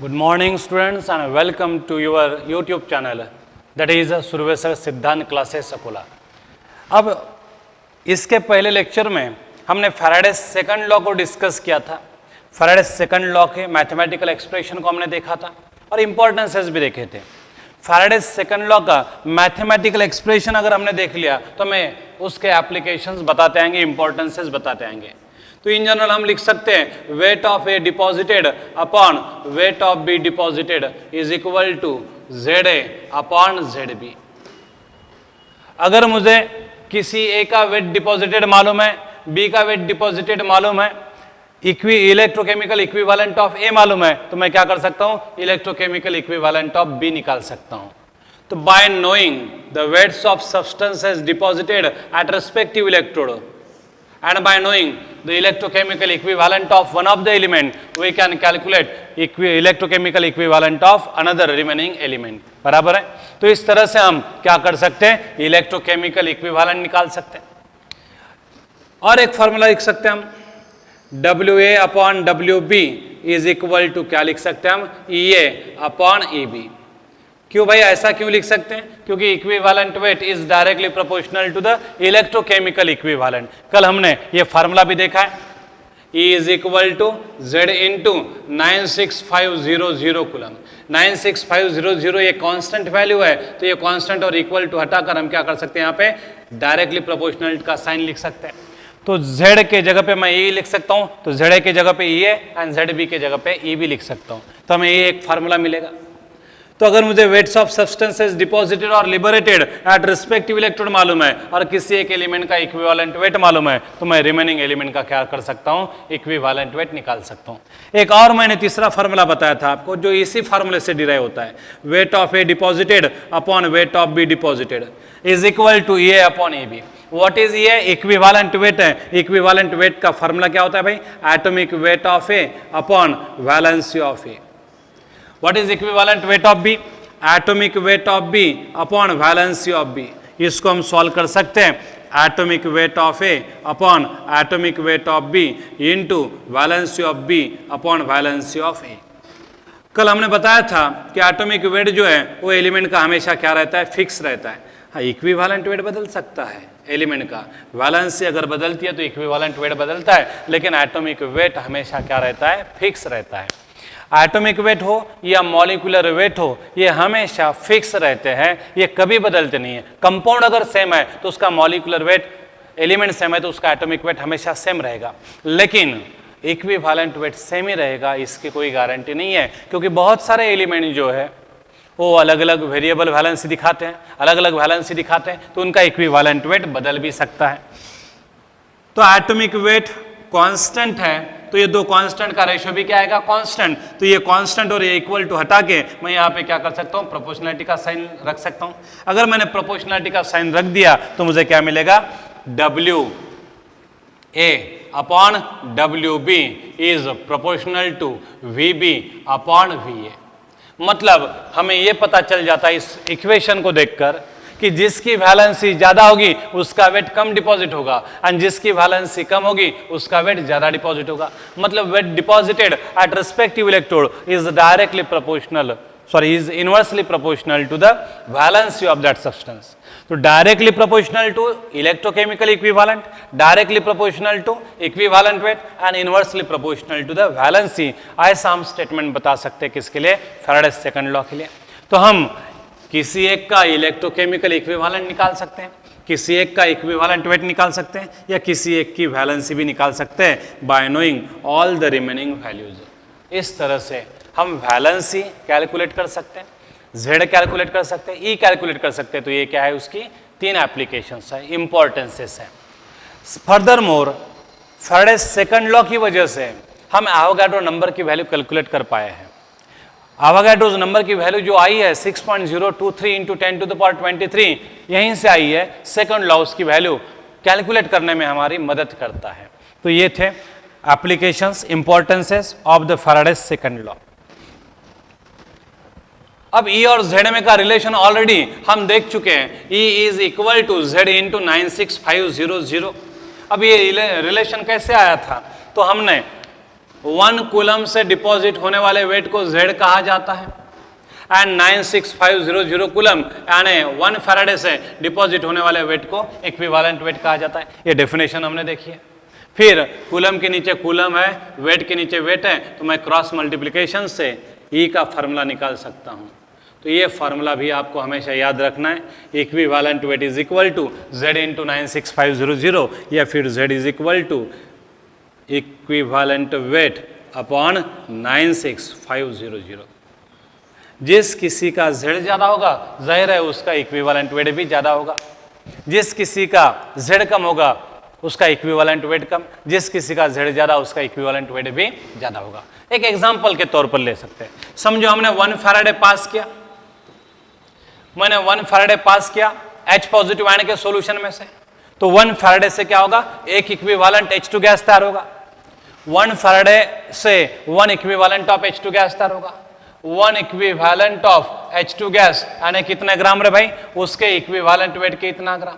Good morning students and welcome to your YouTube channel that is सुरवेसर सिद्धांत classes Akola. अब इसके पहले लेक्चर में हमने फैराडेस सेकंड लॉ को डिस्कस किया था। फैराडेस सेकंड लॉ के मैथमेटिकल एक्सप्रेशन को हमने देखा था और इंपॉर्टेंसेस भी देखे थे। फैराडेस सेकंड लॉ का मैथमेटिकल एक्सप्रेशन अगर हमने देख लिया तो हमें उसके एप्लीकेशंस बताते आएंगे, इंपॉर्टेंसेस बताते आएंगे। तो इन जनरल हम लिख सकते हैं weight of A deposited upon weight of B deposited is equal to Z A upon Z B. अगर मुझे किसी ए का वेट डिपॉजिटेड मालूम है, बी का वेट डिपॉजिटेड मालूम है, इलेक्ट्रोकेमिकल इक्विवेलेंट ऑफ ए मालूम है, तो मैं क्या कर सकता हूं, इलेक्ट्रोकेमिकल इक्विवेलेंट ऑफ बी निकाल सकता हूं। तो by knowing the weights of substances deposited at respective electrode and by knowing the electrochemical equivalent of one of the element we can calculate electrochemical equivalent of another remaining element। बराबर है। तो इस तरह से हम क्या कर सकते हैं, इलेक्ट्रोकेमिकल इक्विवेलेंट निकाल सकते हैं। और एक फॉर्मूला लिख सकते हैं हम WA upon WB is equal to क्या लिख सकते हैं हम, EA अपॉन EB। क्यों भाई, ऐसा क्यों लिख सकते हैं? क्योंकि equivalent weight is directly proportional to the electrochemical equivalent. कल हमने ये फार्मूला भी देखा है, E is equal to Z into 96500 coulomb. 96500 ये कांस्टेंट वैल्यू है, तो ये कांस्टेंट और इक्वल टू हटाकर हम क्या कर सकते हैं, यहाँ पे डायरेक्टली प्रोपोर्शनल का साइन लिख सकते हैं। तो Z के जगह पे मैं E लिख सकता हूँ, तो ZA के जगह पे EA एंड ZB के जगह पे EB लिख सकता हूँ। तो हमें ये एक फार्मूला मिलेगा। तो अगर मुझे वेट्स ऑफ सब्सटेंसेस डिपॉजिटेड और लिबरेटेड एट रिस्पेक्टिव इलेक्ट्रोड मालूम है और किसी एक एलिमेंट का इक्विवेलेंट वेट मालूम है, तो मैं रिमेनिंग एलिमेंट का क्या कर सकता हूं, इक्विवेलेंट वेट निकाल सकता हूं। एक और मैंने तीसरा फार्मूला बताया था आपको जो इसी फार्मूले से डिराइव होता है, weight of A deposited upon weight of B deposited is equal to A upon A B. What is ये, इक्विवेलेंट वेट है। इक्विवेलेंट वेट का फार्मूला क्या होता है भाई, atomic weight of A upon valency of A. What is equivalent weight of B? Atomic weight of B upon valency of B। इसको हम solve कर सकते हैं, atomic weight of A upon atomic weight of B into valency of B upon valency of A। कल हमने बताया था कि एटॉमिक वेट जो है वो एलिमेंट का हमेशा क्या रहता है, फिक्स रहता है। हाँ, इक्विवेलेंट वेट बदल सकता है एलिमेंट का, वैलेंसी अगर बदलती है तो इक्विवेलेंट वेट बदलता है, लेकिन एटॉमिक वेट हमेशा क्या रहता है, फिक्स रहता है। एटॉमिक वेट हो या मॉलिक्यूलर वेट हो, ये हमेशा फिक्स रहते हैं, ये कभी बदलते नहीं है। कंपाउंड अगर सेम है तो उसका मॉलिक्यूलर वेट, एलिमेंट सेम है तो उसका एटॉमिक वेट हमेशा सेम रहेगा, लेकिन इक्विवेलेंट वेट सेम ही रहेगा, इसकी कोई गारंटी नहीं है। क्योंकि बहुत सारे एलिमेंट जो है वो अलग अलग वेरिएबल वैलेंसी दिखाते हैं, अलग अलग वैलेंसी दिखाते हैं, तो उनका इक्विवेलेंट वेट बदल भी सकता है। तो एटॉमिक वेट कांस्टेंट है, तो ये दो कांस्टेंट का रेशियो भी क्या आएगा, कांस्टेंट। तो ये कांस्टेंट और ये इक्वल टू हटा के मैं यहाँ पे क्या कर सकता हूँ, प्रोपोर्शनलिटी का साइन रख सकता हूँ। अगर मैंने प्रोपोर्शनलिटी का साइन रख दिया तो मुझे क्या मिलेगा, WA upon WB is proportional to VB upon VA। मतलब हमें ये पता चल जाता है इस इक्वेशन को देखकर कि जिसकी वैलेंसी ज्यादा होगी उसका वेट कम डिपॉजिट होगा, एंड जिसकी वैलेंसी कम होगी उसका वेट ज्यादा डिपॉजिट होगा। मतलब weight deposited at respective electrode is directly proportional, sorry is inversely proportional to the valency of that substance. तो directly proportional to electrochemical equivalent, directly proportional to equivalent weight and inversely proportional to the valency. ऐसा हम statement बता सकते हैं किसके लिए, Faraday's second law के लिए। तो हम किसी एक का इलेक्ट्रोकेमिकल इक्विवेलेंट निकाल सकते हैं, किसी एक का इक्विवेलेंट वेट निकाल सकते हैं, या किसी एक की वैलेंसी भी निकाल सकते हैं bye knowing all the remaining values. इस तरह से हम वैलेंसी कैलकुलेट कर सकते हैं, Z कैलकुलेट कर सकते हैं, E कैलकुलेट कर सकते हैं। तो ये क्या है, उसकी तीन एप्लीकेशंस है, इंपॉर्टेंसेस है। Further more Faraday's second law की वजह से हम एवोगाड्रो नंबर की वैल्यू कैलकुलेट कर पाए हैं। एवोगाड्रोस नंबर की वैल्यू जो आई है 6.023 इंटू 10 टू द पावर 23, यहीं से आई है। सेकंड लॉ उसकी वैल्यू कैलकुलेट करने में हमारी मदद करता है। तो ये थे applications, importances of the Faraday's second law. अब E और Z में का रिलेशन ऑलरेडी हम देख चुके हैं, E is equal to Z into 96500। अब ये रिलेशन कैसे आया था, तो हमने 1 कूलम से डिपॉजिट होने वाले वेट को Z कहा जाता है, एंड 96500 कूलम यानी 1 फैराडे से डिपॉजिट होने वाले वेट को इक्विवेलेंट वेट कहा जाता है। ये डेफिनेशन हमने देखी है। फिर कूलम के नीचे कूलम है, वेट के नीचे वेट है, तो मैं क्रॉस मल्टीप्लिकेशन से ई का फार्मूला निकाल सकता हूं। तो ये फार्मूला भी आपको हमेशा याद रखना है। Equivalent weight is equal to Z into 96500 या फिर Z is equal to equivalent weight upon 96500। जिस किसी का Z ज्यादा होगा जाहिर है उसका इक्विवेलेंट वेट भी ज्यादा होगा, जिस किसी का Z कम होगा उसका इक्विवेलेंट वेट कम, जिस किसी का Z ज्यादा उसका इक्विवेलेंट वेट भी ज्यादा होगा। एक एग्जांपल के तौर पर ले सकते हैं। समझो हमने 1 फैराडे पास किया, मैंने 1 फैराडे पास किया H पॉजिटिव आयन के सॉल्यूशन में से, तो 1 फैराडे से क्या होगा, एक इक्विवेलेंट H2 गैस तैयार होगा। 1 फैराडे से 1 इक्विवेलेंट ऑफ H2 गैस तैयार होगा। 1 इक्विवेलेंट ऑफ H2 गैस यानी कितने ग्राम रे भाई, उसके इक्विवेलेंट वेट के इतना ग्राम,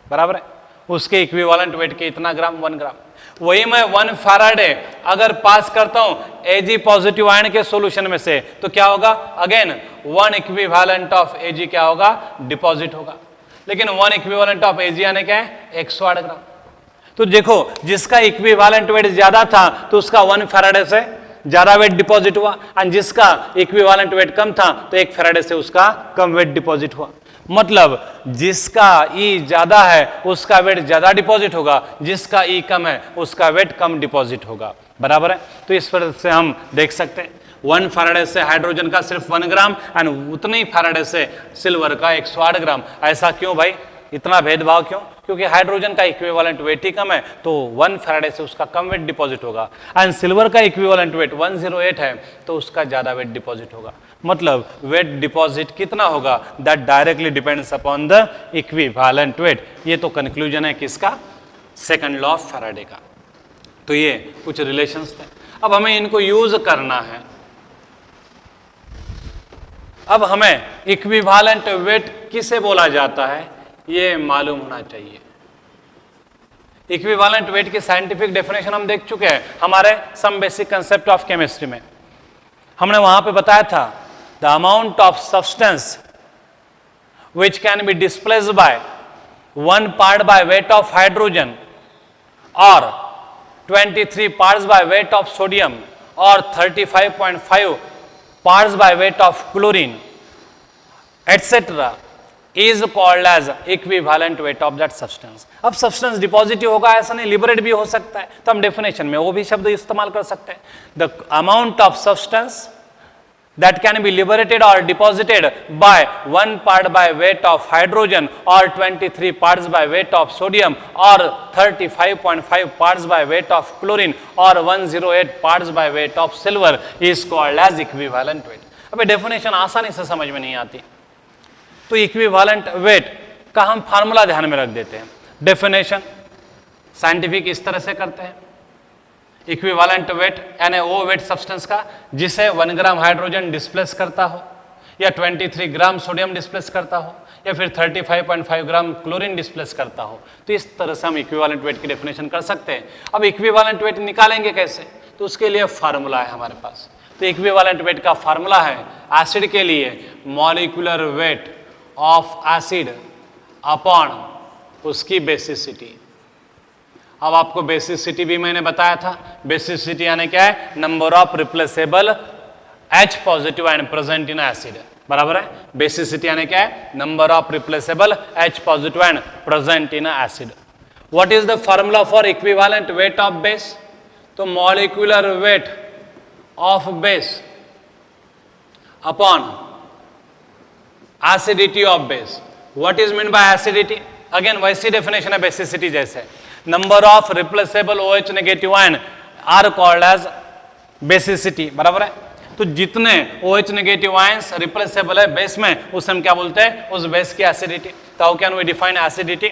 बराबर है, उसके इक्विवेलेंट वेट के इतना ग्राम, 1 ग्राम। वही मैं 1 फैराडे अगर पास करता हूं Ag पॉजिटिव आयन के सॉल्यूशन में से, तो क्या होगा, अगेन 1 इक्विवेलेंट ऑफ Ag क्या होगा, डिपॉजिट होगा। लेकिन 1 इक्विवेलेंट ऑफ Ag यानी क्या है, 108 ग्राम। तो देखो जिसका इक्विवेलेंट वेट ज्यादा था तो उसका 1 फैराडे से ज्यादा वेट डिपॉजिट हुआ, और जिसका इक्विवेलेंट वेट कम था तो 1 फैराडे से उसका कम वेट डिपॉजिट हुआ। मतलब जिसका E ज्यादा है उसका वेट ज्यादा डिपॉजिट होगा, जिसका E कम है उसका वेट कम डिपॉजिट होगा, बराबर है। तो इस तरह से हम देख सकते हैं 1 फैराडे से हाइड्रोजन का सिर्फ 1 ग्राम एंड उतने ही फैराडे से सिल्वर का 108 ग्राम। ऐसा क्यों भाई, इतना भेदभाव क्यों? क्योंकि हाइड्रोजन का इक्विवेलेंट वेट ही कम है तो 1 फैराडे से उसका कम वेट डिपॉजिट होगा, एंड सिल्वर का इक्विवेलेंट वेट 108 है तो उसका ज्यादा वेट डिपॉजिट होगा। मतलब वेट डिपॉजिट कितना होगा, that directly depends upon the equivalent wait. ये तो कंक्लूजन है किसका, सेकंड लॉ ऑफ फैराडे का। तो ये कुछ रिलेशंस थे, अब हमें इनको यूज करना है। अब हमें इक्विवेलेंट वेट किसे बोला जाता है ये मालूम होना चाहिए। इक्विवेलेंट वेट की साइंटिफिक डेफिनेशन हम देख चुके हैं हमारे some basic concept of chemistry में। हमने वहां पे बताया था the amount of substance which can be displaced by 1 part by weight of hydrogen और 23 parts by weight of sodium और 35.5 parts by weight of chlorine etcetera is called as equivalent weight of that substance. अब substance deposited होगा ऐसा नहीं, liberate भी हो सकता है, तो हम डेफिनेशन में वो भी शब्द इस्तेमाल कर सकते हैं। The amount of substance that can be liberated or deposited by 1 part by weight of hydrogen or 23 parts by weight of sodium or 35.5 parts by weight of chlorine or 108 parts by weight of silver is called as equivalent weight। अब ये definition आसानी से समझ में नहीं आती, तो equivalent weight का हम फार्मूला ध्यान में रख देते हैं। डेफिनेशन साइंटिफिक इस तरह से करते हैं, इक्विवेलेंट वेट यानी वो वेट सब्सटेंस का जिसे 1 ग्राम हाइड्रोजन डिस्प्लेस करता हो या 23 ग्राम सोडियम डिस्प्लेस करता हो या फिर 35.5 ग्राम क्लोरीन डिस्प्लेस करता हो। तो इस तरह से हम इक्विवेलेंट वेट की डेफिनेशन कर सकते हैं। अब इक्विवेलेंट वेट निकालेंगे कैसे, तो उसके लिए फार्मूला है हमारे पास। तो इक्विवेलेंट वेट का फार्मूला है एसिड के लिए molecular weight of acid upon उसकी बेसिसिटी। अब आपको बेसिसिटी भी मैंने बताया था, बेसिसिटी यानी क्या है, number of replaceable H positive ion present in acid, बराबर है। बेसिसिटी यानी क्या है, number of replaceable H positive ion present in acid. What is the formula for equivalent weight of base, तो molecular weight of base upon acidity of base. What is mean by acidity, again वैसी definition है basicity जैसे, number of replaceable OH negative ion are called as basicity, बराबर है। तो जितने OH negative ions replaceable है base में उसे हम क्या बोलते हैं, उस बेस की एसिडिटी। तो how can we define acidity,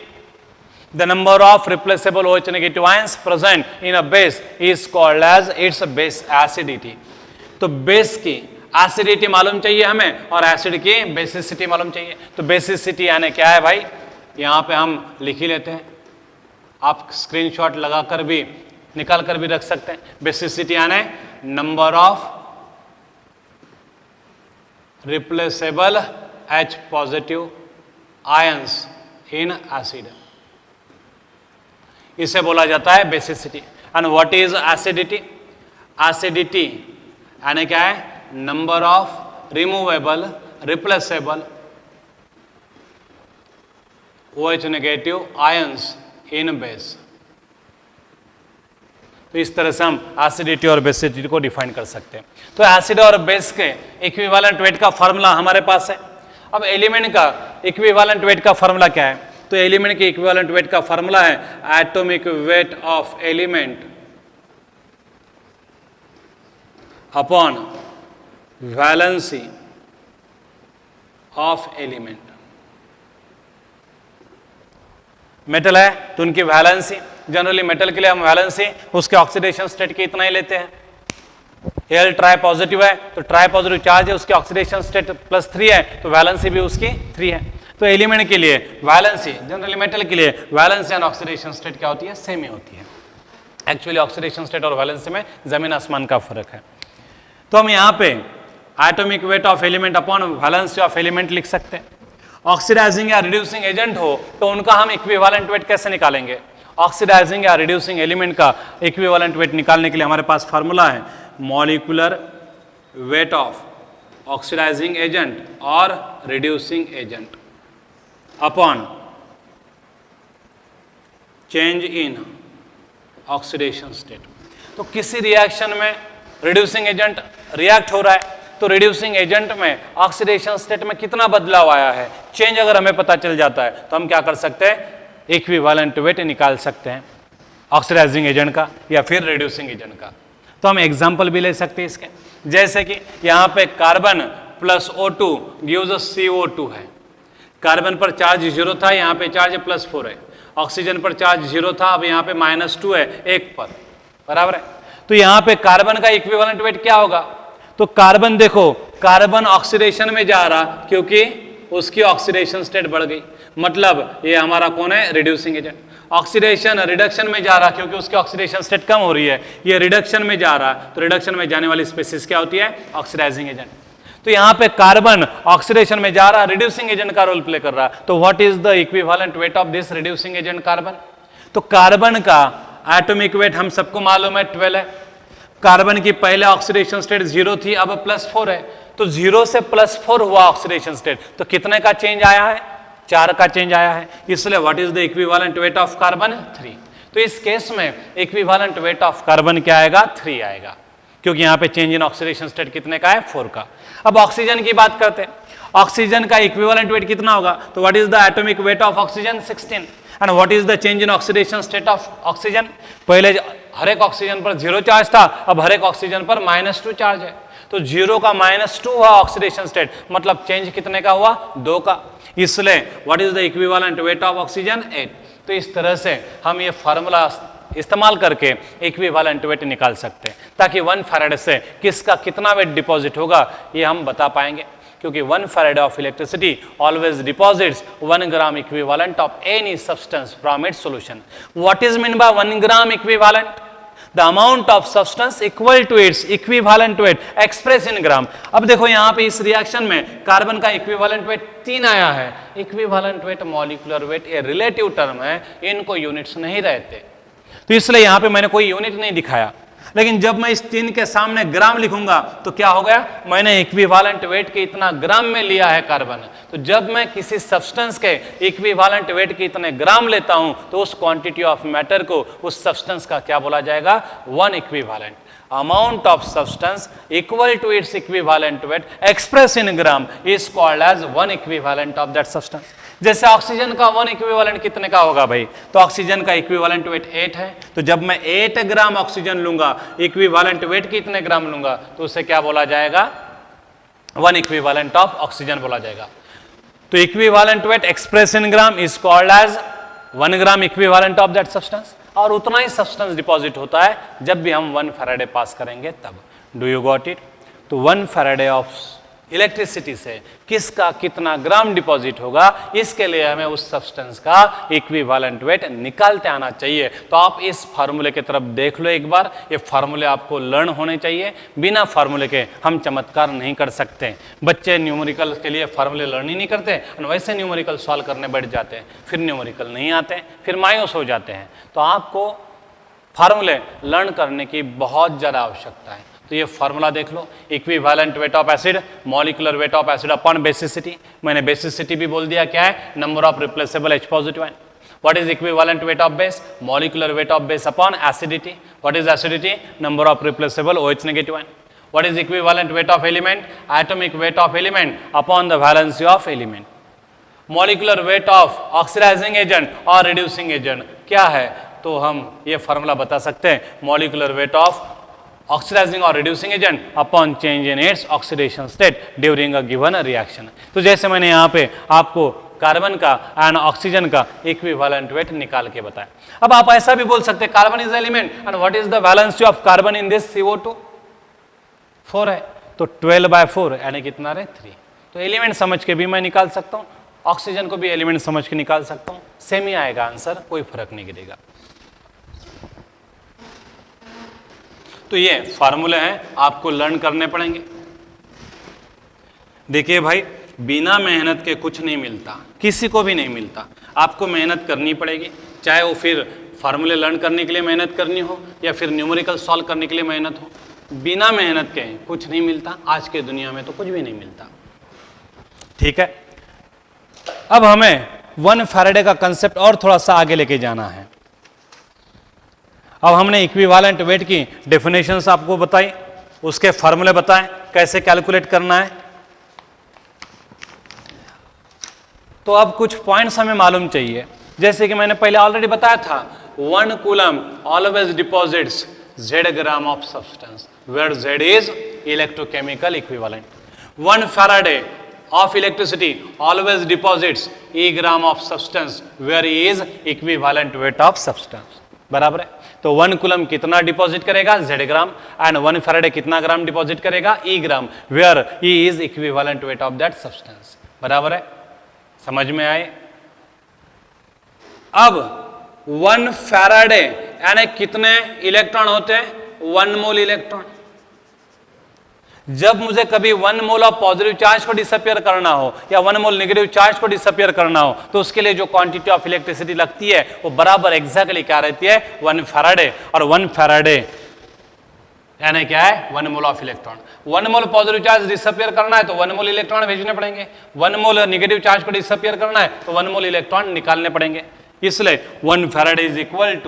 the number of replaceable OH negative ions present in a base is called as its base acidity. तो बेस की एसिडिटी मालूम चाहिए हमें और एसिड की बेसिसिटी मालूम चाहिए। तो बेसिसिटी यानी क्या है भाई, यहां पे हम लिख ही लेते हैं, आप स्क्रीनशॉट लगाकर भी निकाल कर भी रख सकते हैं। बेसिसिटी यानी number of replaceable H positive ions in acid, इसे बोला जाता है basicity. And what is acidity? Acidity यानी क्या है? Number of removable replaceable OH negative ions in base. तो इस तरह से हम एसिडिटी और बेसिसिटी को डिफाइन कर सकते हैं। तो एसिड और बेस के इक्विवेलेंट वेट का फॉर्मूला हमारे पास है। अब एलिमेंट का इक्विवेलेंट वेट का फॉर्मूला क्या है? तो एलिमेंट के इक्विवेलेंट वेट का फॉर्मूला है atomic weight of element upon valency of element. Metal है तो उनकी वैलेंसी, जनरली मेटल के लिए हम वैलेंसी उसके ऑक्सीडेशन स्टेट के इतना ही लेते हैं। एल ट्राई पॉजिटिव है तो ट्राई पॉजिटिव चार्ज है, उसके ऑक्सीडेशन स्टेट +3 है तो वैलेंसी भी उसकी 3 है। तो एलिमेंट के लिए वैलेंसी, जनरली मेटल के लिए वैलेंसी एंड ऑक्सीडेशन स्टेट क्या होती है? सेम ही होती है। एक्चुअली ऑक्सीडेशन स्टेट और वैलेंसी में जमीन आसमान का फर्क है। तो हम यहाँ पे atomic weight of element upon valency of element लिख सकते हैं। ऑक्सीडाइजिंग या रिड्यूसिंग एजेंट हो तो उनका हम इक्विवेलेंट वेट कैसे निकालेंगे? ऑक्सीडाइजिंग या रिड्यूसिंग एलिमेंट का इक्विवेलेंट वेट निकालने के लिए हमारे पास फार्मूला है molecular weight of oxidising agent और reducing agent upon change in oxidation state. तो किसी रिएक्शन में रिड्यूसिंग एजेंट रिएक्ट हो रहा है तो रिड्यूसिंग एजेंट में ऑक्सीडेशन स्टेट में कितना बदलाव आया है, चेंज अगर हमें पता चल जाता है तो हम क्या कर सकते हैं? इक्विवेलेंट वेट निकाल सकते हैं ऑक्सीडाइजिंग एजेंट का या फिर रिड्यूसिंग एजेंट का। तो हम एग्जांपल भी ले सकते हैं इसके, जैसे कि यहाँ पे carbon plus O2 gives us CO2 है। कार्बन पर चार्ज 0 था, यहाँ पे चार्ज +4 है। ऑक्सीजन पर चार्ज 0 था, अब यहाँ पे -2 है 1 पर, बराबर है। तो यहाँ पे कार्बन का इक्विवेलेंट वेट क्या होगा? तो कार्बन देखो, कार्बन ऑक्सीडेशन में जा रहा क्योंकि उसकी ऑक्सीडेशन स्टेट बढ़ गई, मतलब ये हमारा कौन है? Reducing agent. ऑक्सीडेशन रिडक्शन में जा रहा क्योंकि उसकी ऑक्सीडेशन स्टेट कम हो रही है, ये रिडक्शन में जा रहा, तो रिडक्शन में जाने वाली स्पीशीज क्या होती है? Oxidising agent. तो यहाँ पे कार्बन ऑक्सीडेशन में जा रहा, रिड्यूसिंग एजेंट का रोल प्ले कर रहा, तो what is the equivalent weight of this reducing agent carbon? तो कार्बन का एटॉमिक वेट हम सबको मालूम है 12 है। कार्बन की पहले ऑक्सीडेशन स्टेट 0 थी, अब +4 है, तो 0 से +4 हुआ ऑक्सीडेशन स्टेट, तो कितने का चेंज आया है? 4 का चेंज आया है। इसलिए what is the equivalent weight of carbon? 3। तो इस केस में इक्विवेलेंट वेट ऑफ कार्बन क्या आएगा? 3 आएगा, क्योंकि यहाँ पे चेंज इन ऑक्सीडेशन स्टेट कितने का है? 4 का। अब ऑक्सीजन की बात करते हैं, ऑक्सीजन का इक्विवेलेंट वेट कितना होगा? तो what is the atomic weight of oxygen? 16। And what is the change in oxidation state of oxygen? पहले हर एक ऑक्सीजन पर 0 चार्ज था, अब हर एक ऑक्सीजन पर -2 चार्ज है, तो 0 का -2 हुआ ऑक्सीडेशन स्टेट, मतलब चेंज कितने का हुआ? 2 का। इसलिए what is the equivalent weight of oxygen? 8। तो इस तरह से हम ये फार्मूला इस्तेमाल करके इक्विवेलेंट वेट निकाल सकते हैं, ताकि 1 फैराडे से किसका कितना वेट डिपॉजिट होगा ये हम बता पाएंगे, क्योंकि 1 Faraday of electricity always deposits 1 gram equivalent of any substance from its solution. What is mean by 1 gram equivalent? The amount of substance equal to its equivalent weight express in gram. अब देखो यहाँ पे इस reaction में carbon का equivalent wait 3 आया है। Equivalent wait, molecular weight ये रिलेटिव टर्म है, इनको यूनिट्स नहीं रहते, तो इसलिए यहाँ पे मैंने कोई यूनिट नहीं दिखाया। लेकिन जब मैं इस 3 के सामने ग्राम लिखूंगा तो क्या हो गया? मैंने इक्विवेलेंट वेट के इतना ग्राम में लिया है कार्बन। तो जब मैं किसी सब्सटेंस के इक्विवेलेंट वेट के इतने ग्राम लेता हूं तो उस क्वांटिटी ऑफ मैटर को, उस सब्सटेंस का क्या बोला जाएगा? 1 equivalent. Amount of substance equal to its equivalent weight express in gram is called as 1 equivalent of that substance. जैसे ऑक्सीजन का 1 इक्विवेलेंट कितने का होगा भाई? तो ऑक्सीजन का इक्विवेलेंट वेट 8 है, तो जब मैं 8 ग्राम ऑक्सीजन लूंगा, इक्विवेलेंट वेट कितने ग्राम लूंगा, तो उसे क्या बोला जाएगा? 1 इक्विवेलेंट ऑफ ऑक्सीजन बोला जाएगा। तो equivalent weight express in gram is called as 1 gram equivalent of that substance. और उतना ही सब्सटेंस डिपॉजिट होता है जब भी हम 1 फैराडे पास करेंगे तब। Do you got it? तो 1 फैराडे ऑफ इलेक्ट्रिसिटी से किसका कितना ग्राम डिपॉजिट होगा, इसके लिए हमें उस सब्सटेंस का इक्विवेलेंट वेट निकालते आना चाहिए। तो आप इस फार्मूले की तरफ देख लो एक बार, ये फार्मूले आपको लर्न होने चाहिए, बिना फार्मूले के हम चमत्कार नहीं कर सकते। बच्चे न्यूमेरिकल के लिए फार्मूले लर्न ही नहीं करते और वैसे न्यूमेरिकल सॉल्व करने बैठ जाते हैं, फिर न्यूमेरिकल नहीं आते, फिर मायूस हो जाते हैं। तो आपको फार्मूले लर्न करने की बहुत ज़्यादा आवश्यकता है। तो ये फार्मूला देख लो, equivalent weight of acid, molecular weight of acid upon basicity. मैंने बेसिसिटी भी बोल दिया, क्या है, number of replaceable H positive ion. What is equivalent weight of base, molecular weight of base upon acidity. What is acidity, number of replaceable OH negative ion. What is equivalent weight of element, atomic weight of element upon the valency of element. Molecular weight of oxidising agent और reducing agent क्या है, तो हम ये formula बता सकते हैं, molecular weight of oxidising और reducing agent upon change in its oxidation state during a given reaction. तो जैसे मैंने यहाँ पे आपको कार्बन का एंड ऑक्सीजन का इक्विवेलेंट वेट निकाल के बताया। अब आप ऐसा भी बोल सकते हैं, carbon is element and what is the valency of carbon in this CO2, 4 है, तो 12/4 यानी कितना रहे, 3। तो एलिमेंट समझ के भी मैं निकाल सकता हूँ, ऑक्सीजन को भी एलिमेंट समझ के निकाल सकता हूँ, सेम ही आएगा आंसर, कोई फर्क नहीं गिरेगा। तो ये फार्मूले हैं, आपको लर्न करने पड़ेंगे। देखिए भाई, बिना मेहनत के कुछ नहीं मिलता, किसी को भी नहीं मिलता, आपको मेहनत करनी पड़ेगी, चाहे वो फिर फार्मूले लर्न करने के लिए मेहनत करनी हो या फिर न्यूमेरिकल सॉल्व करने के लिए मेहनत हो। बिना मेहनत के कुछ नहीं मिलता, आज के दुनिया में तो कुछ भी नहीं मिलता। ठीक है, अब हमें 1 फैराडे का कंसेप्ट और थोड़ा सा आगे लेके जाना है। अब हमने इक्विवेलेंट वेट की डेफिनेशंस आपको बताई, उसके फार्मूले बताएं कैसे कैलकुलेट करना है। तो अब कुछ पॉइंट्स हमें मालूम चाहिए, जैसे कि मैंने पहले ऑलरेडी बताया था, 1 coulomb always deposits Z gram of substance where Z is electrochemical equivalent. 1 faraday of electricity always deposits E gram of substance where E is equivalent weight of substance। बराबर है, तो 1 कूलम कितना डिपॉजिट करेगा, Z gram, and 1 faraday कितना gram deposit करेगा, E gram, where E is equivalent weight of that substance। बराबर है, समझ में आए। अब 1 फैराडे यानी कितने इलेक्ट्रॉन होते हैं, 1 मोल इलेक्ट्रॉन। जब मुझे कभी 1 मोल ऑफ पॉजिटिव चार्ज को डिसअपियर करना हो या 1 मोल नेगेटिव चार्ज को डिसअपियर करना हो, तो उसके लिए जो क्वांटिटी ऑफ इलेक्ट्रिसिटी लगती है वो बराबर एग्जैक्टली क्या रहती है, 1 फैराडे। और 1 फैराडे यानी क्या है, 1 mole of electron. 1 mole positive charge disappear करना है तो 1 मोल इलेक्ट्रॉन भेजने पड़ेंगे, 1 मोल नेगेटिव चार्ज को डिसअपियर करना है तो 1 मोल इलेक्ट्रॉन निकालने पड़ेंगे। इसलिए 1 faraday is equivalent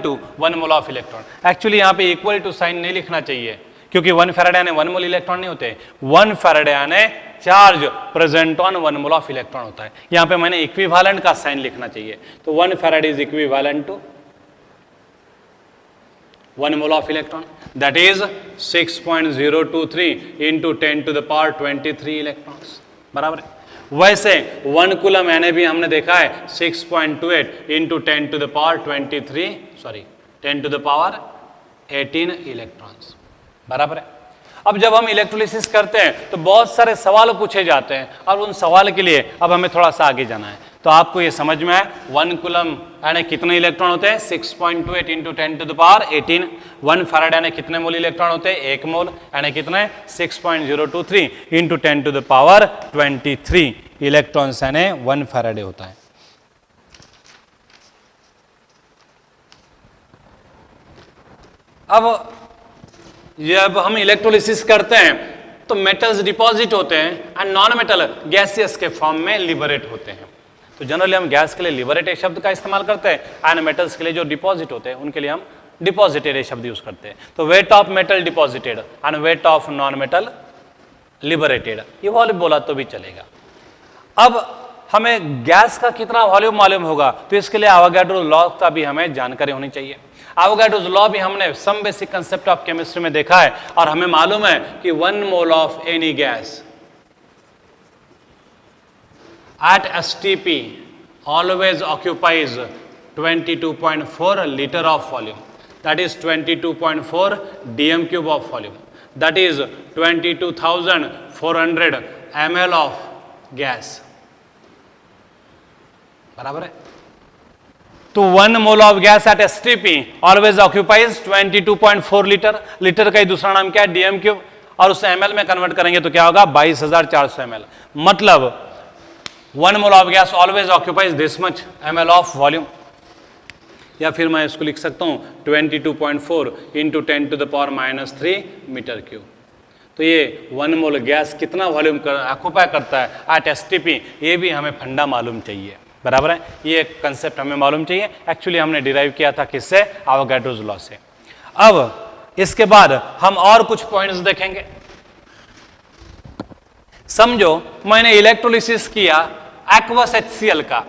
to 1 mole of electron. Actually यहाँ पे इक्वल टू साइन नहीं लिखना चाहिए, क्योंकि 1 फैराडे यानी 1 मोल इलेक्ट्रॉन नहीं होते, 1 फैराडे यानी charge present on 1 mole of electron होता है। यहाँ पे मैंने इक्विवेलेंट का साइन लिखना चाहिए, तो 1 faraday is equivalent to 1 mole of electron, that is 6.023 into 10 to the power 23 electrons. बराबर है, वैसे 1 कूलम यानी भी हमने देखा है 6.28 into 10 to the power 10 to the power 18 electrons. बराबर है। अब जब हम इलेक्ट्रोलिसिस करते हैं तो बहुत सारे सवाल पूछे जाते हैं और उन सवाल के लिए अब हमें थोड़ा सा आगे जाना है। तो आपको ये समझ में आए 1 कूलम यानी कितने इलेक्ट्रॉन होते हैं, 6.28 into 10 to the power 18। 1 faraday यानी कितने मोल इलेक्ट्रॉन होते हैं, 1 मोल यानी कितने, 6.023 into 10 to the power 23 electrons यानी 1 फैराडे होता है। अब जब हम इलेक्ट्रोलिसिस करते हैं तो मेटल्स डिपॉजिट होते हैं एंड नॉन मेटल गैसियस के फॉर्म में लिबरेट होते हैं। तो जनरली हम गैस के लिए लिबरेटेड शब्द का इस्तेमाल करते हैं एंड मेटल्स के लिए जो डिपॉजिट होते हैं उनके लिए हम डिपॉजिटेड शब्द यूज करते हैं। तो weight of metal deposited and weight of non metal liberated, ये वॉल्यूम बोला तो भी चलेगा। अब हमें गैस का कितना वॉल्यूम मालूम होगा तो इसके लिए एवोगाड्रो लॉ का भी हमें जानकारी होनी चाहिए। एवोगाड्रोस लॉ भी हमने some basic concept of chemistry में देखा है और हमें मालूम है कि 1 mole of any gas at STP always occupies 22.4 liter of volume, that is 22.4 dm cube of volume। That is 22,400 ml of gas, बराबर है। तो 1 mole of gas at STP always occupies 22.4 litre. Litre का ही दूसरा नाम क्या है? DM cube, और उसे एमएल में कन्वर्ट करेंगे तो क्या होगा? 22,400 ml। मतलब 1 mole of gas always occupies this much ml of volume. या फिर मैं इसको लिख सकता हूं 22.4 इंटू 10⁻³ मीटर क्यूब। तो ये 1 मोल गैस कितना वॉल्यूम ऑक्यूपाई करता है एट एसटीपी, ये भी हमें फंडा मालूम चाहिए, बराबर है। ये कंसेप्ट हमें मालूम चाहिए। एक्चुअली हमने डिराइव किया था किससे? एवोगाड्रोस लॉ से। अब इसके बाद हम और कुछ पॉइंट्स देखेंगे। समझो मैंने इलेक्ट्रोलिसिस किया एक्वस HCl का,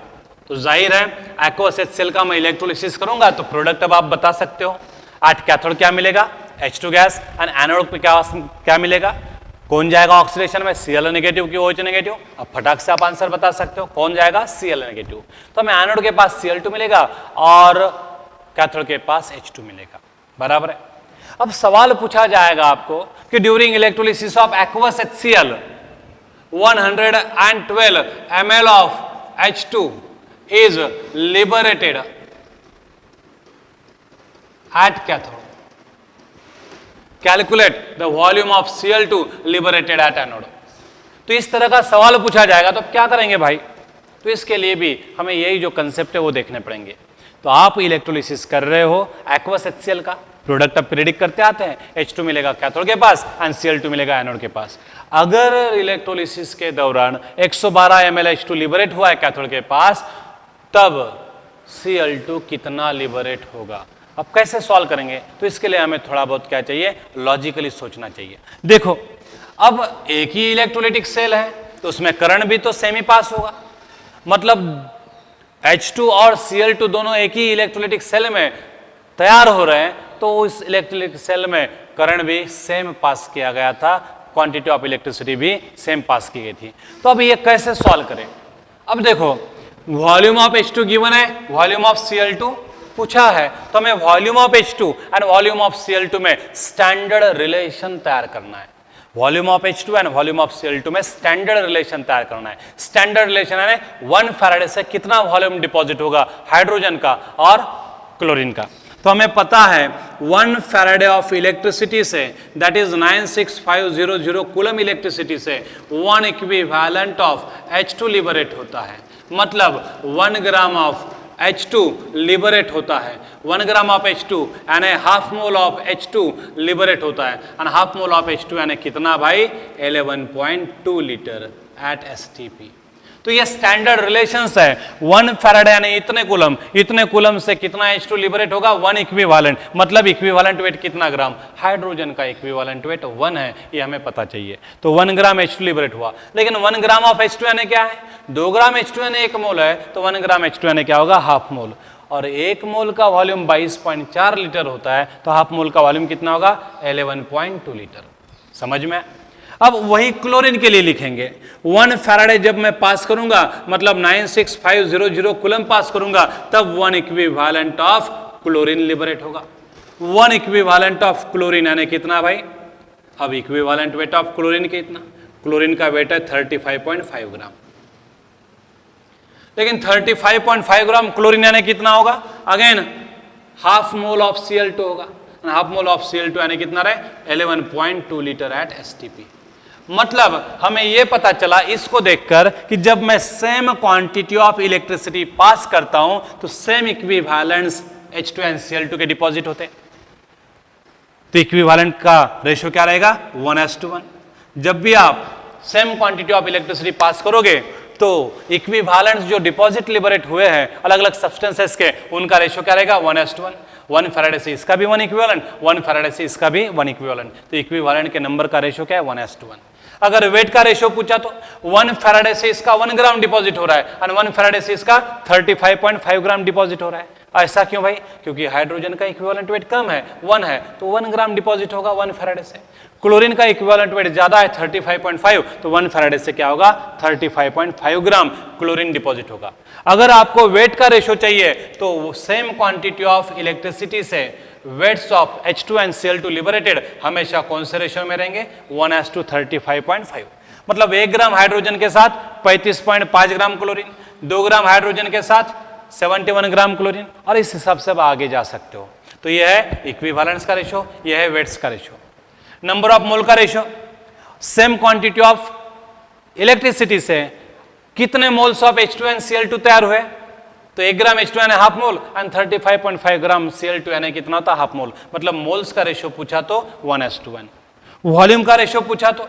तो जाहिर है एक्वस HCl का मैं इलेक्ट्रोलिसिस करूंगा तो प्रोडक्ट अब आप बता सकते हो। एट कैथोड क्या मिलेगा? H2 गैस, एंड एनोड पे क्या मिलेगा? कौन जाएगा ऑक्सीडेशन में? Cl नेगेटिव की OH नेगेटिव। अब फटाक से आप आंसर बता सकते हो, कौन जाएगा? Cl negative. तो हमें एनोड के पास Cl2 मिलेगा और कैथोड के पास H2 मिलेगा, बराबर है। अब सवाल पूछा जाएगा आपको कि during electrolysis of aqueous HCl 112 ml of H2 is liberated at cathode. Calculate the volume of Cl2 liberated at anode. तो इस तरह का सवाल पूछा जाएगा तो अब क्या करेंगे भाई? तो इसके लिए भी हमें यही जो कंसेप्ट है वो देखने पड़ेंगे। तो आप इलेक्ट्रोलिसिस कर रहे हो एक्वस HCl का, प्रोडक्ट अब प्रेडिक्ट करते आते हैं, H2 मिलेगा कैथोड के पास एंड Cl2 मिलेगा एनोड के पास। अगर इलेक्ट्रोलिसिस के दौरान 112 ml H2 लिबरेट हुआ है कैथोड के पास, तब Cl2 कितना लिबरेट होगा? अब कैसे सॉल्व करेंगे? तो इसके लिए हमें थोड़ा बहुत क्या चाहिए? लॉजिकली सोचना चाहिए। देखो, अब एक ही इलेक्ट्रोलिटिक सेल है तो उसमें करंट भी तो सेम ही पास होगा। मतलब H2 और Cl2 दोनों एक ही इलेक्ट्रोलिटिक सेल में तैयार हो रहे हैं, तो उस इलेक्ट्रोलिटिक सेल में करंट भी सेम पास किया गया था, क्वांटिटी ऑफ इलेक्ट्रिसिटी भी सेम पास की गई थी। तो अब ये कैसे सॉल्व करें? अब देखो, वॉल्यूम ऑफ H2 गिवन है, वॉल्यूम ऑफ Cl2 पूछा है, तो हमें volume of H2 and volume of Cl2 में स्टैंडर्ड रिलेशन तैयार करना है। Volume of H2 and volume of Cl2 में स्टैंडर्ड रिलेशन तैयार करना है। स्टैंडर्ड रिलेशन है 1 फैराडे से कितना वॉल्यूम डिपॉजिट होगा हाइड्रोजन का और क्लोरीन का। तो हमें पता है 1 फैराडे ऑफ इलेक्ट्रिसिटी से, दैट इज 96500 कूलम इलेक्ट्रिसिटी से 1 इक्विवेलेंट ऑफ H2 लिबरेट होता है। मतलब 1 ग्राम ऑफ H2 लिबरेट होता है। 1 ग्राम ऑफ H2 यानी half mole of H2 liberate होता है, और हाफ मोल ऑफ H2 यानी कितना भाई? 11.2 लीटर एट STP। तो ये स्टैंडर्ड रिलेशंस है। 1 फैराडे यानी इतने कूलम से कितना H2 लिबरेट होगा? 1 इक्विवेलेंट। मतलब इक्विवेलेंट वेट कितना ग्राम? हाइड्रोजन का इक्विवेलेंट वेट 1 है, ये हमें पता चाहिए। तो 1 ग्राम H2 लिबरेट हुआ, लेकिन 1 ग्राम ऑफ H2 यानी क्या है? 2 ग्राम H2 यानी 1 मोल है, तो 1 ग्राम H2 यानी क्या होगा? Half mole. और 1 मोल का वॉल्यूम 22.4 लीटर होता है, तो हाफ मोल का वॉल्यूम कितना होगा? 11.2 लीटर। समझ में? अब वही क्लोरीन के लिए लिखेंगे। 1 फैराडे जब मैं पास करूंगा, मतलब 96500 कूलम पास करूंगा, तब 1 इक्विवेलेंट ऑफ क्लोरीन लिबरेट होगा। 1 इक्विवेलेंट ऑफ क्लोरीन यानी कितना भाई? अब इक्विवेलेंट वेट ऑफ क्लोरीन कितना? क्लोरीन का वेट है 35.5 ग्राम, लेकिन 35.5 ग्राम क्लोरीन यानी कितना होगा? Again half mole of Cl2 होगा, हाफ मोल ऑफ Cl2 यानी कितना रहे? 11.2 लीटर एट STP। मतलब हमें यह पता चला इसको देखकर कि जब मैं same quantity of electricity pass करता हूं तो same equivalents H2 and Cl2 के डिपॉजिट होते हैं। तो इक्विवेलेंट का रेशियो क्या रहेगा? 1:1। जब भी आप same quantity of electricity pass करोगे तो इक्विवेलेंट्स जो डिपॉजिट लिबरेट हुए हैं अलग अलग सब्सटेंसेस के, उनका रेशियो क्या रहेगा? 1:1। 1 फैराडे से इसका भी 1 इक्विवेलेंट, 1 फैराडे से इसका भी 1 इक्विवेलेंट। तो इक्विवेलेंट के नंबर का रेशियो क्या है? 1:1। अगर वेट का रेशियो पूछा तो 1 फैराडे से इसका 1 ग्राम डिपॉजिट हो रहा है और 1 फैराडे से इसका 35.5 ग्राम डिपॉजिट हो रहा है। ऐसा क्यों भाई? क्योंकि हाइड्रोजन का इक्विवेलेंट वेट कम है, 1 है, तो 1 ग्राम डिपॉजिट होगा 1 फैराडे से। क्लोरीन का इक्विवेलेंट वेट ज्यादा है 35.5, तो 1 फैराडे से क्या होगा? 35.5 ग्राम क्लोरीन डिपॉजिट होगा। अगर आपको वेट का रेशियो चाहिए तो सेम क्वांटिटी ऑफ इलेक्ट्रिसिटी से weights of H2 and Cl2 liberated हमेशा कौन से रेशियो में रहेंगे? 1:35.5। मतलब 1 ग्राम हाइड्रोजन के साथ 35.5 ग्राम क्लोरीन, 2 ग्राम हाइड्रोजन के साथ 71 ग्राम क्लोरीन, और इस हिसाब से आप आगे जा सकते हो। तो यह है इक्विवेलेंस का रेशियो, यह है वेट्स का रेशियो। नंबर ऑफ मोल का ratio, same quantity of electricity से कितने moles of H2 and Cl2 तैयार हुए? तो 1 ग्राम H2 यानी half mole and 35.5 gram Cl2 यानी कितना होता? Half mole. मतलब मोल्स का रेशियो पूछा तो 1:1। वॉल्यूम का रेशियो पूछा तो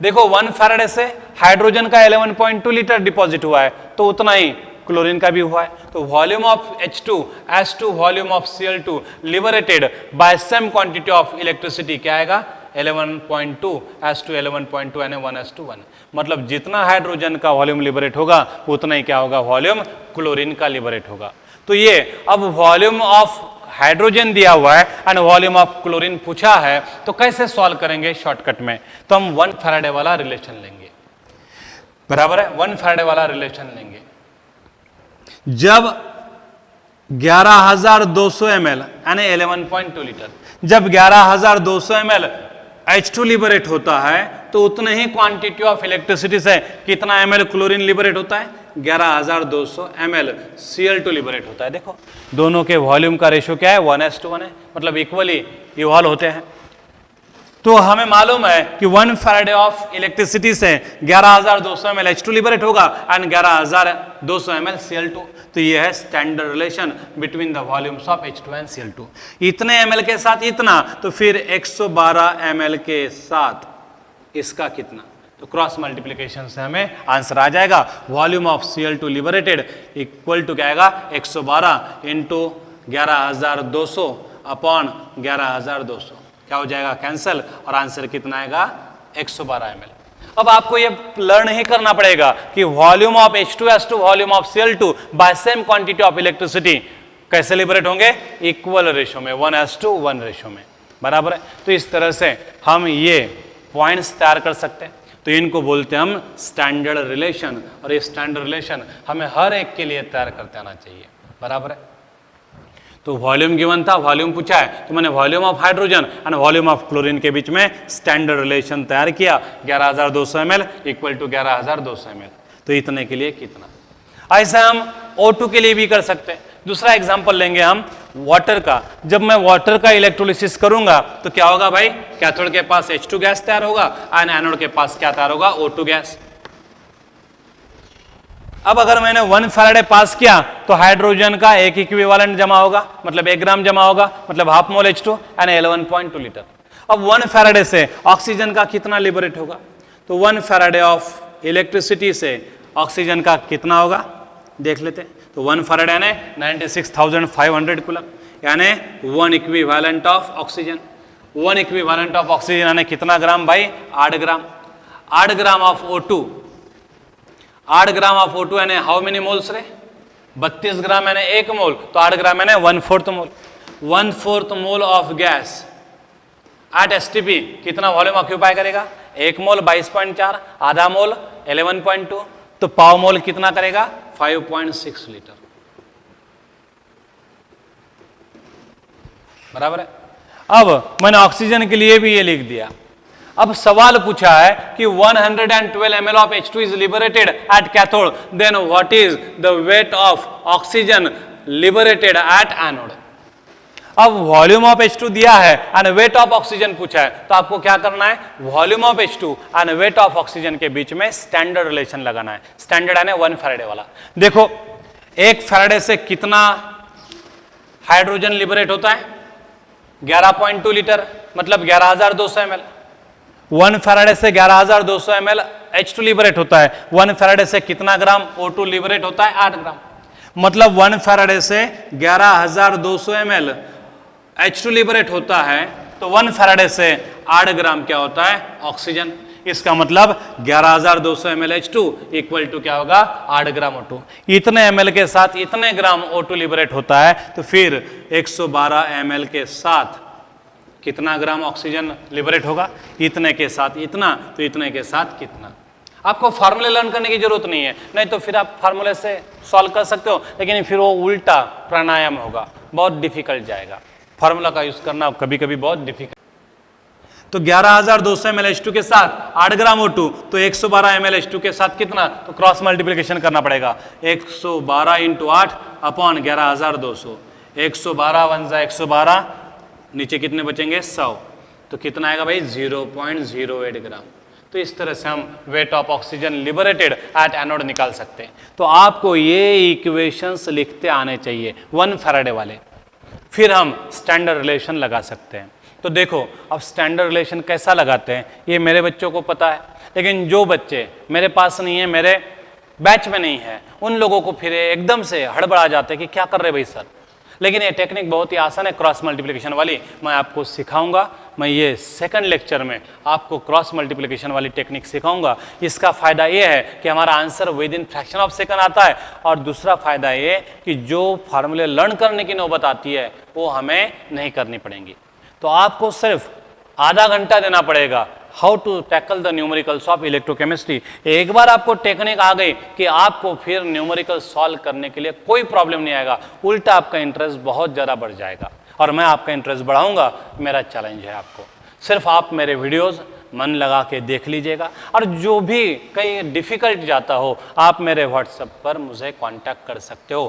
देखो 1 फैराडे से हाइड्रोजन का 11.2 लीटर डिपॉजिट हुआ है, तो उतना ही क्लोरीन का भी हुआ है। तो volume of H2 as to volume of Cl2 liberated by same quantity of electricity क्या आएगा? 11.2 एज टू 11.2 यानी 1:1। मतलब जितना हाइड्रोजन का वॉल्यूम लिबरेट होगा उतना ही क्या होगा? वॉल्यूम क्लोरीन का लिबरेट होगा। तो ये अब वॉल्यूम ऑफ हाइड्रोजन दिया हुआ है एंड वॉल्यूम ऑफ क्लोरीन पूछा है, तो कैसे सॉल्व करेंगे शॉर्टकट में? तो हम 1 फैराडे वाला रिलेशन लेंगे, बराबर है? 1 फैराडे वाला रिलेशन लेंगे। जब 11,200 ml यानी 11.2 लीटर, जब 11,200 ml H2 लिबरेट होता है तो उतने ही क्वांटिटी ऑफ इलेक्ट्रिसिटी से कितना ml क्लोरीन लिबरेट होता है? 11,200 ml Cl2 लिबरेट होता है। देखो दोनों के वॉल्यूम का रेशियो क्या है? 1:1 है, मतलब इक्वली इवॉल्व होते हैं। तो हमें मालूम है कि 1 फैराडे ऑफ इलेक्ट्रिसिटी से 11,200 ml H2 लिबरेट होगा एंड 11,200 ml Cl2। तो ये है standard relation between the volumes of H2 and Cl2। इतने ml के साथ इतना, तो फिर 112 ml के साथ इसका कितना? तो क्रॉस मल्टीप्लिकेशन से हमें आंसर आ जाएगा। Volume of Cl2 liberated equal to क्या आएगा? 112 इंटू 11,200 अपॉन 11,200, क्या हो जाएगा? कैंसल, और आंसर कितना आएगा? 112 ml। अब आपको ये लर्न ही करना पड़ेगा कि volume of H2 as to volume of Cl2 by same quantity of electricity कैसे लिबरेट होंगे? इक्वल रेशियो में, 1:1 रेशियो में, बराबर है? तो इस तरह से हम ये पॉइंट्स तैयार कर सकते हैं। तो इनको बोलते हैं हम स्टैंडर्ड रिलेशन, और ये स्टैंडर्ड रिलेशन हमें हर एक के लिए तैयार करते आना चाहिए, बराबर है? तो वॉल्यूम गिवन था, वॉल्यूम पूछा है, तो मैंने volume of hydrogen and volume of chlorine के बीच में स्टैंडर्ड रिलेशन तैयार किया। 11,200 ml इक्वल टू 11,200 ml, तो इतने के लिए कितना। ऐसा हम O2 के लिए भी कर सकते हैं। दूसरा एग्जांपल लेंगे हम वाटर का। जब मैं वाटर का इलेक्ट्रोलिसिस करूंगा तो क्या होगा भाई? कैथोड के पास H2 गैस तैयार होगा एंड एनोड के पास क्या तैयार होगा? O2 gas. अब अगर मैंने 1 फैराडे पास किया तो हाइड्रोजन का एक इक्विवेलेंट जमा होगा, मतलब 1 ग्राम जमा होगा, मतलब half mole H2 and 11.2 litre. अब 1 फैराडे से ऑक्सीजन का कितना लिबरेट होगा? तो 1 फैराडे ऑफ इलेक्ट्रिसिटी से ऑक्सीजन का कितना होगा देख लेते हैं। तो 1 फैराडे यानी 96,500 कूलम, यानी 1 equivalent of oxygen. 1 equivalent of oxygen यानी कितना ग्राम भाई? 8 ग्राम। 8 gram of O2, 8 gram of O2 यानी हाउ मेनी मोल्स रे? 32 ग्राम यानी 1 मोल, तो 8 ग्राम यानी 1/4 मोल। 1/4 mole of gas at STP कितना वॉल्यूम ऑक्यूपाई करेगा? 1 मोल 22.4, आधा मोल 11.2, तो पाव मोल कितना करेगा? 5.6 लीटर, बराबर है? अब मैंने ऑक्सीजन के लिए भी ये लिख दिया। अब सवाल पूछा है कि 112 ml of H2 is liberated at cathode, then what is the weight of oxygen liberated at anode? अब वॉल्यूम ऑफ H2 दिया है एंड वेट ऑफ ऑक्सीजन पूछा है, तो आपको क्या करना है? Volume of H2 and weight of oxygen के बीच में स्टैंडर्ड रिलेशन लगाना है। स्टैंडर्ड यानी 1 फैराडे वाला। देखो 1 फैराडे से कितना हाइड्रोजन लिबरेट होता है? 11.2 लीटर, मतलब 11,200 ml। 1 फैराडे से 11,200 ml H2 लिबरेट होता है। 1 फैराडे से कितना ग्राम O2 लिबरेट होता है? 8 ग्राम। मतलब 1 फैराडे से 11,200 ml H2 लिबरेट होता है, तो 1 फैराडे से 8 ग्राम क्या होता है? ऑक्सीजन। इसका मतलब 11,200 ml H2 इक्वल टू क्या होगा? 8 ग्राम O2। इतने ml के साथ इतने ग्राम O2 लिबरेट होता है, तो फिर 112 ml के साथ कितना ग्राम ऑक्सीजन लिबरेट होगा? इतने के साथ इतना, तो इतने के साथ कितना। आपको फार्मूले लर्न करने की जरूरत नहीं है, नहीं तो फिर आप फार्मूले से सॉल्व कर सकते हो, लेकिन फिर वो उल्टा प्राणायाम होगा, बहुत डिफिकल्ट जाएगा। फार्मूला का यूज करना कभी कभी बहुत डिफिकल्ट। तो 11200 ml H2 के साथ 8 ग्राम O2, तो 112 ml H2 के साथ कितना, तो क्रॉस मल्टीप्लिकेशन करना पड़ेगा 112 इंटू 8 अपॉन 11200, 112 वन जा 112, नीचे कितने बचेंगे 100, तो कितना आएगा भाई 0.08 ग्राम। तो इस तरह से हम weight of oxygen liberated at anode निकाल सकते हैं। तो आपको ये इक्वेशंस लिखते आने चाहिए 1 फैराडे वाले, फिर हम स्टैंडर्ड रिलेशन लगा सकते हैं। तो देखो अब स्टैंडर्ड रिलेशन कैसा लगाते हैं ये मेरे बच्चों को पता है, लेकिन जो बच्चे मेरे पास नहीं है, मेरे बैच में नहीं है, उन लोगों को फिर एकदम से हड़बड़ा जाते हैं कि क्या कर रहे भाई सर। लेकिन ये टेक्निक बहुत ही आसान है, क्रॉस मल्टीप्लिकेशन वाली मैं आपको सिखाऊंगा। मैं ये सेकंड लेक्चर में आपको क्रॉस मल्टीप्लिकेशन वाली टेक्निक सिखाऊंगा। इसका फायदा ये है कि हमारा answer with in fraction of second आता है, और दूसरा फायदा ये कि जो फार्मूले लर्न करने की नौबत आती है वो हमें नहीं करनी पड़ेंगी। तो आपको सिर्फ आधा घंटा देना पड़ेगा how to tackle the numericals of electrochemistry. एक बार आपको टेक्निक आ गई कि आपको फिर न्यूमेरिकल सॉल्व करने के लिए कोई प्रॉब्लम नहीं आएगा, उल्टा आपका इंटरेस्ट बहुत ज़्यादा बढ़ जाएगा, और मैं आपका इंटरेस्ट बढ़ाऊंगा, मेरा चैलेंज है आपको। सिर्फ आप मेरे वीडियोस मन लगा के देख लीजिएगा, और जो भी कहीं डिफिकल्ट जाता हो आप मेरे व्हाट्सएप पर मुझे कांटेक्ट कर सकते हो।